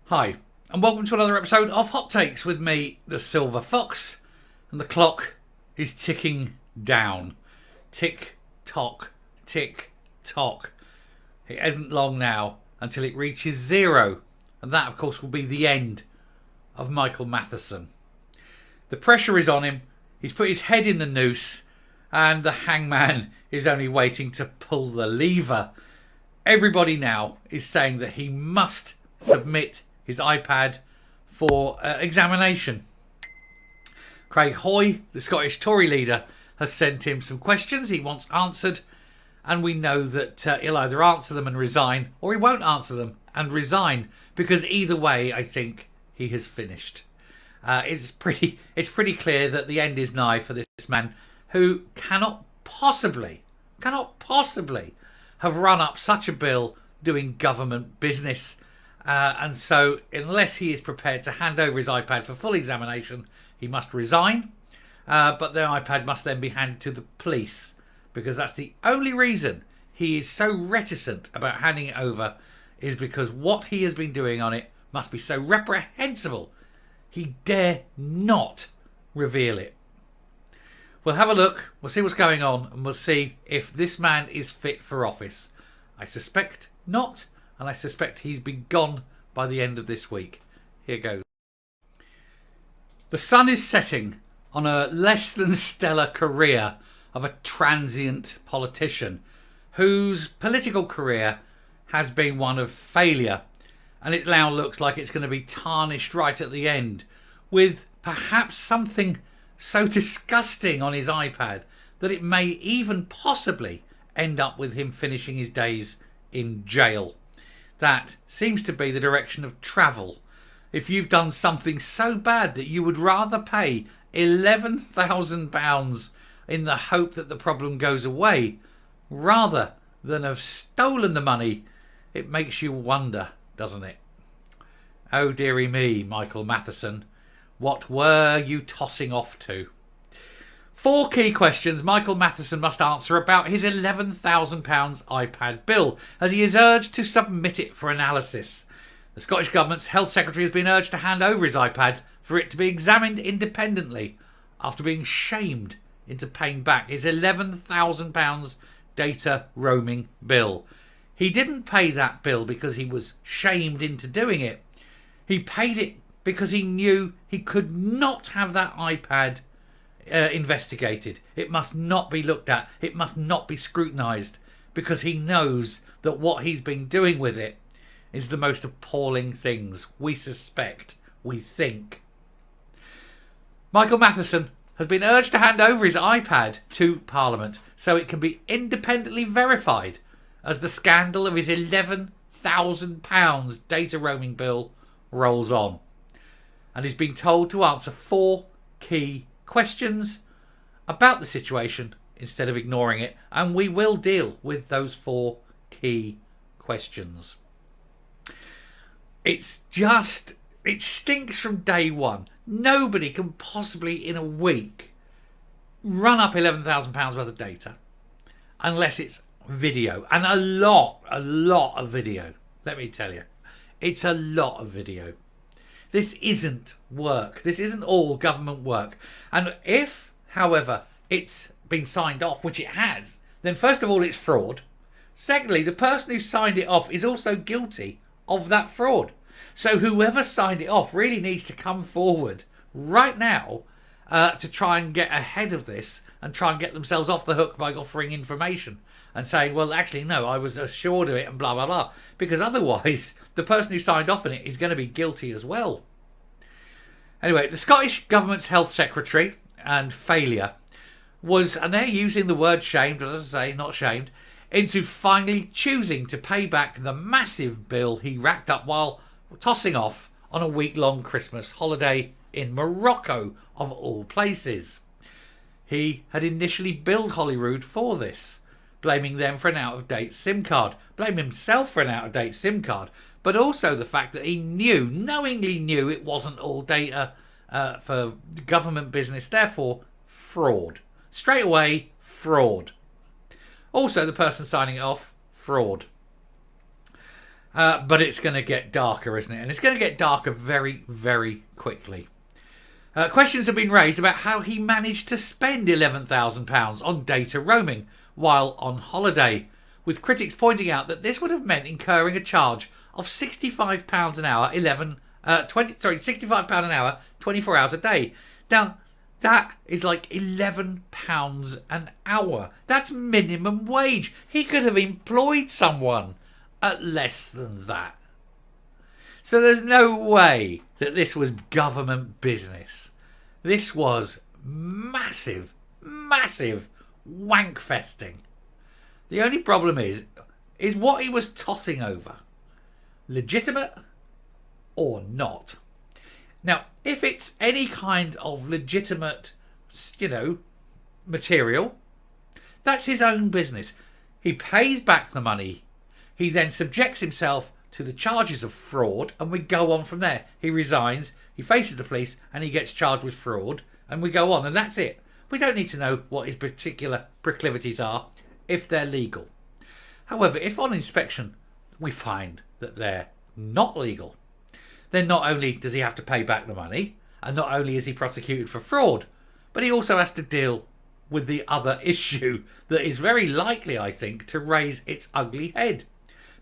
Hi, and welcome to another episode of Hot Takes with me, the Silver Fox, and the clock is ticking down. Tick, tock, tick, tock. It isn't long now until it reaches 0, and that, of course, will be the end of Michael Matheson. The pressure is on him, he's put his head in the noose, and the hangman is only waiting to pull the lever. Everybody now is saying that he must submit his iPad for examination. Craig Hoy, the Scottish Tory leader, has sent him some questions he wants answered, and we know that he'll either answer them and resign, or he won't answer them and resign, because either way, I think he has finished. It's pretty clear that the end is nigh for this man, who cannot possibly have run up such a bill doing government business. And so, unless he is prepared to hand over his iPad for full examination, he must resign. But the iPad must then be handed to the police, because that's the only reason he is so reticent about handing it over, is because what he has been doing on it must be so reprehensible, he dare not reveal it. We'll have a look, we'll see what's going on, and we'll see if this man is fit for office. I suspect not. And I suspect he's been gone by the end of this week. Here goes. The sun is setting on a less than stellar career of a transient politician whose political career has been one of failure. And it now looks like it's going to be tarnished right at the end with perhaps something so disgusting on his iPad that it may even possibly end up with him finishing his days in jail. That seems to be the direction of travel. If you've done something so bad that you would rather pay £11,000 in the hope that the problem goes away, rather than have stolen the money, it makes you wonder, doesn't it? Oh dearie me, Michael Matheson, what were you tossing off to? 4 key questions Michael Matheson must answer about his £11,000 iPad bill, as he is urged to submit it for analysis. The Scottish Government's Health Secretary has been urged to hand over his iPad for it to be examined independently, after being shamed into paying back his £11,000 data roaming bill. He didn't pay that bill because he was shamed into doing it. He paid it because he knew he could not have that iPad investigated. It must not be looked at. It must not be scrutinised, because he knows that what he's been doing with it is the most appalling things we think. Michael Matheson has been urged to hand over his iPad to Parliament so it can be independently verified, as the scandal of his £11,000 data roaming bill rolls on. And he's been told to answer 4 key questions about the situation instead of ignoring it, and we will deal with those 4 key questions. It stinks from day one. Nobody can possibly in a week run up £11,000 worth of data unless it's video, and a lot of video. Let me tell you, it's a lot of video. This isn't work. This isn't all government work. And if, however, it's been signed off, which it has, then first of all, it's fraud. Secondly, the person who signed it off is also guilty of that fraud. So whoever signed it off really needs to come forward right now to try and get ahead of this and try and get themselves off the hook by offering information and saying, well, actually, no, I was assured of it and blah, blah, blah. Because otherwise, the person who signed off on it is going to be guilty as well. Anyway, the Scottish Government's Health Secretary and failure was, and they're using the word shamed, as I say, not shamed, into finally choosing to pay back the massive bill he racked up while tossing off on a week-long Christmas holiday in Morocco, of all places. He had initially billed Holyrood for this, blaming them for an out-of-date SIM card, blaming himself for an out-of-date SIM card, but also the fact that he knowingly knew it wasn't all data for government business, therefore fraud. Straight away, fraud. Also, the person signing it off, fraud. But it's going to get darker, isn't it? And it's going to get darker very, very quickly. Questions have been raised about how he managed to spend £11,000 on data roaming while on holiday, with critics pointing out that this would have meant incurring a charge of £65 an hour, £65 an hour, 24 hours a day. Now, that is like £11 an hour. That's minimum wage. He could have employed someone at less than that. So there's no way that this was government business. This was massive, massive wank festing. The only problem is what he was tossing over legitimate or not? Now, if it's any kind of legitimate, material, that's his own business. He pays back the money. He then subjects himself to the charges of fraud, and we go on from there. He resigns, he faces the police, and he gets charged with fraud, and we go on, and that's it. We don't need to know what his particular proclivities are if they're legal. However, if on inspection we find that they're not legal, then not only does he have to pay back the money, and not only is he prosecuted for fraud, but he also has to deal with the other issue that is very likely, I think, to raise its ugly head.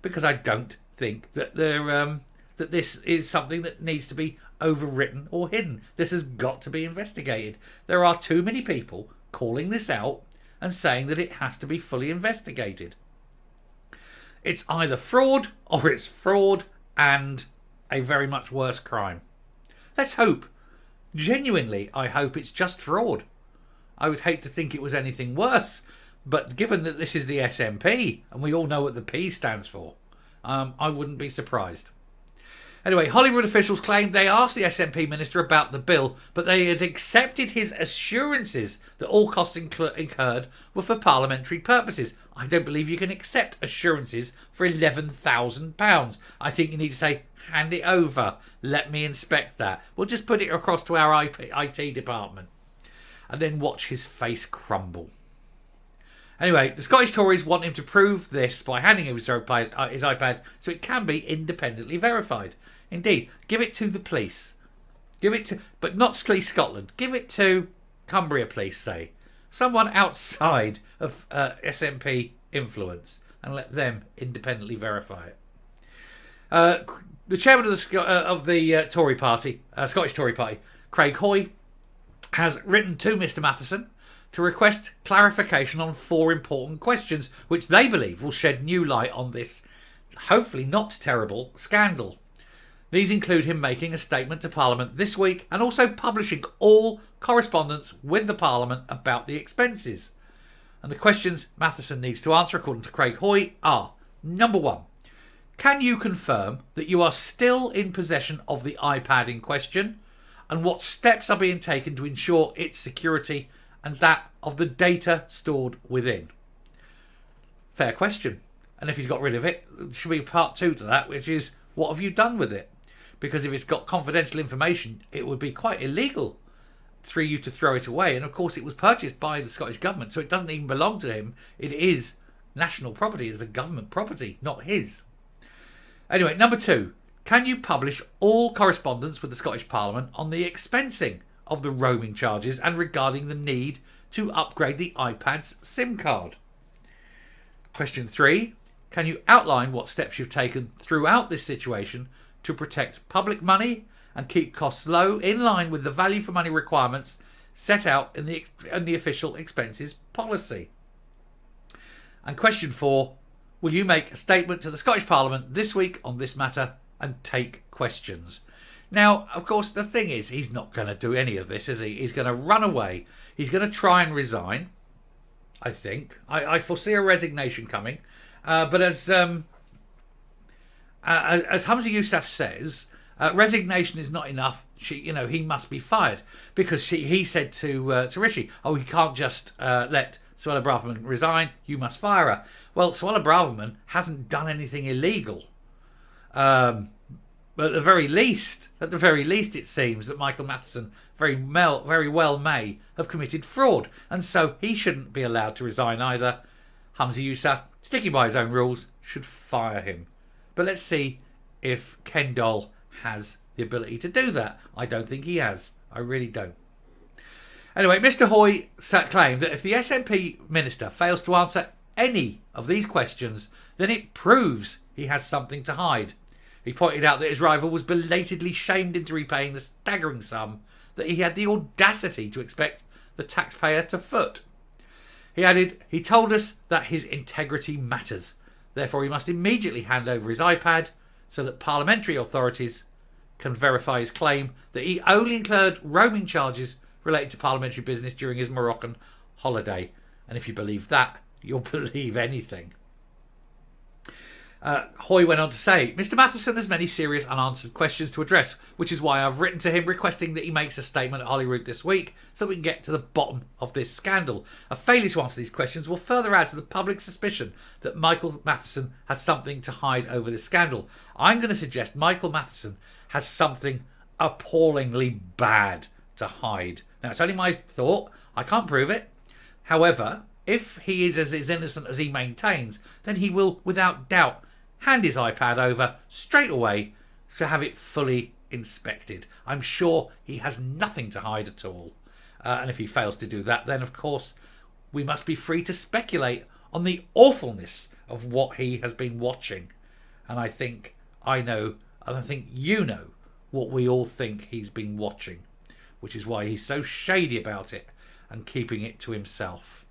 Because I don't think that that this is something that needs to be overwritten or hidden. This has got to be investigated. There are too many people calling this out and saying that it has to be fully investigated. It's either fraud or it's fraud and a very much worse crime. Let's hope. Genuinely, I hope it's just fraud. I would hate to think it was anything worse. But given that this is the SNP, and we all know what the P stands for, I wouldn't be surprised. Anyway, Hollywood officials claimed they asked the SNP minister about the bill, but they had accepted his assurances that all costs incurred were for parliamentary purposes. I don't believe you can accept assurances for £11,000. I think you need to say, hand it over, let me inspect that. We'll just put it across to our IT department. And then watch his face crumble. Anyway, the Scottish Tories want him to prove this by handing him his iPad so it can be independently verified. Indeed, give it to the police. But not Police Scotland. Give it to Cumbria Police, say. Someone outside of SNP influence, and let them independently verify it. The chairman of the Tory party, Scottish Tory party, Craig Hoy, has written to Mr Matheson to request clarification on 4 important questions which they believe will shed new light on this hopefully not terrible scandal. These include him making a statement to Parliament this week and also publishing all correspondence with the Parliament about the expenses. And the questions Matheson needs to answer, according to Craig Hoy, are: number 1, can you confirm that you are still in possession of the iPad in question, and what steps are being taken to ensure its security and that of the data stored within? Fair question. And if he's got rid of it, there should be part 2 to that, which is, what have you done with it? Because if it's got confidential information, it would be quite illegal for you to throw it away. And of course, it was purchased by the Scottish Government, so it doesn't even belong to him. It is national property, it's the government property, not his. Anyway, number 2, can you publish all correspondence with the Scottish Parliament on the expensing of the roaming charges and regarding the need to upgrade the iPad's SIM card? Question 3, can you outline what steps you've taken throughout this situation to protect public money and keep costs low in line with the value for money requirements set out in the official expenses policy? And question 4, will you make a statement to the Scottish Parliament this week on this matter and take questions? Now, of course, the thing is, he's not going to do any of this, is he? He's going to run away. He's going to try and resign, I think. I foresee a resignation coming. But as Hamza Yousaf says, resignation is not enough. He must be fired, because he said to Rishi, he can't just let Suella Braverman resign. You must fire her. Well, Suella Braverman hasn't done anything illegal. But at the very least, it seems that Michael Matheson very well may have committed fraud, and so he shouldn't be allowed to resign either. Hamza Yousaf, sticking by his own rules, should fire him. But let's see if Kendall has the ability to do that. I don't think he has. I really don't. Anyway, Mr. Hoy claimed that if the SNP minister fails to answer any of these questions, then it proves he has something to hide. He pointed out that his rival was belatedly shamed into repaying the staggering sum that he had the audacity to expect the taxpayer to foot. He added, he told us that his integrity matters. Therefore, he must immediately hand over his iPad so that parliamentary authorities can verify his claim that he only incurred roaming charges related to parliamentary business during his Moroccan holiday. And if you believe that, you'll believe anything. Hoy went on to say, Mr. Matheson has many serious unanswered questions to address, which is why I've written to him requesting that he makes a statement at Holyrood this week so we can get to the bottom of this scandal. A failure to answer these questions will further add to the public suspicion that Michael Matheson has something to hide over this scandal. I'm going to suggest Michael Matheson has something appallingly bad to hide. Now, it's only my thought. I can't prove it. However, if he is as innocent as he maintains, then he will, without doubt, hand his iPad over straight away to have it fully inspected. I'm sure he has nothing to hide at all. And if he fails to do that, then of course we must be free to speculate on the awfulness of what he has been watching. And I think I know, and I think you know, what we all think he's been watching, which is why he's so shady about it and keeping it to himself.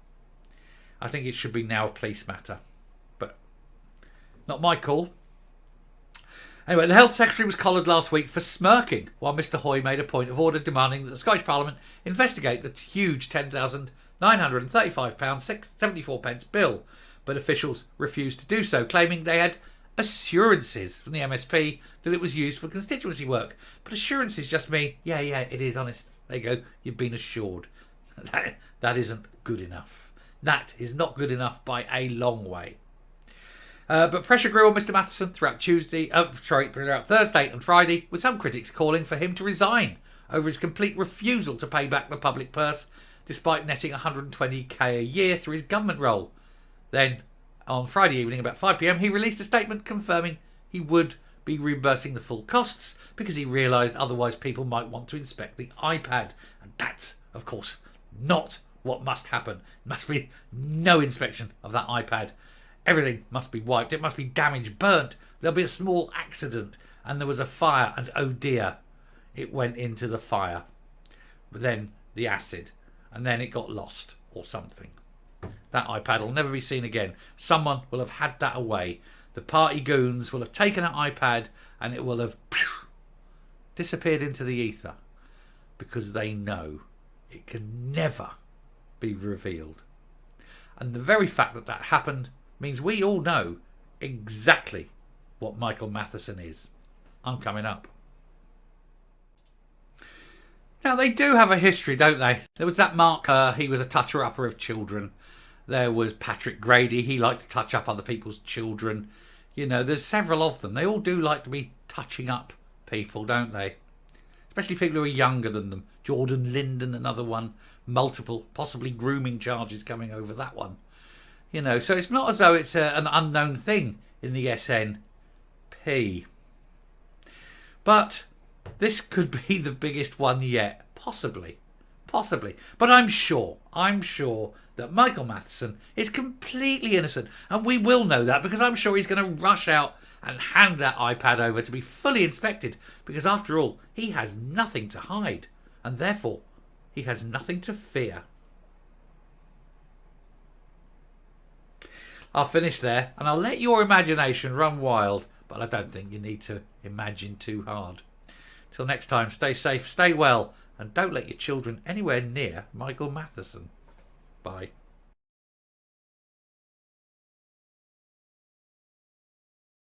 I think it should be now a police matter. But not my call. Anyway, the Health Secretary was collared last week for smirking while Mr. Hoy made a point of order demanding that the Scottish Parliament investigate the huge £10,935.74 bill. But officials refused to do so, claiming they had assurances from the MSP that it was used for constituency work. But assurances just mean, yeah, it is, honest. There you go, you've been assured. That isn't good enough. That is not good enough by a long way. But pressure grew on Mr. Matheson throughout Thursday and Friday, with some critics calling for him to resign over his complete refusal to pay back the public purse, despite netting 120k a year through his government role. Then, on Friday evening about 5 p.m, he released a statement confirming he would be reimbursing the full costs because he realised otherwise people might want to inspect the iPad. And that's, of course, not what must happen. Must be no inspection of that iPad. Everything must be wiped. It must be damaged, burnt. There'll be a small accident. And there was a fire, and oh dear, it went into the fire. But then the acid, and then it got lost or something. That iPad will never be seen again. Someone will have had that away. The party goons will have taken that iPad and it will have disappeared into the ether because they know it can never be revealed. And the very fact that that happened means we all know exactly what Michael Matheson is. I'm coming up. Now, they do have a history, don't they? There was that Mark Kerr, he was a toucher-upper of children. There was Patrick Grady, he liked to touch up other people's children. You know, there's several of them. They all do like to be touching up people, don't they? Especially people who are younger than them. Jordan Linden, another one. Multiple, possibly grooming charges coming over that one. You know, so it's not as though it's an unknown thing in the SNP. But this could be the biggest one yet. Possibly. But I'm sure that Michael Matheson is completely innocent. And we will know that because I'm sure he's going to rush out and hand that iPad over to be fully inspected. Because after all, he has nothing to hide. And therefore, he has nothing to fear. I'll finish there and I'll let your imagination run wild. But I don't think you need to imagine too hard. Till next time, stay safe, stay well. And don't let your children anywhere near Michael Matheson. Bye.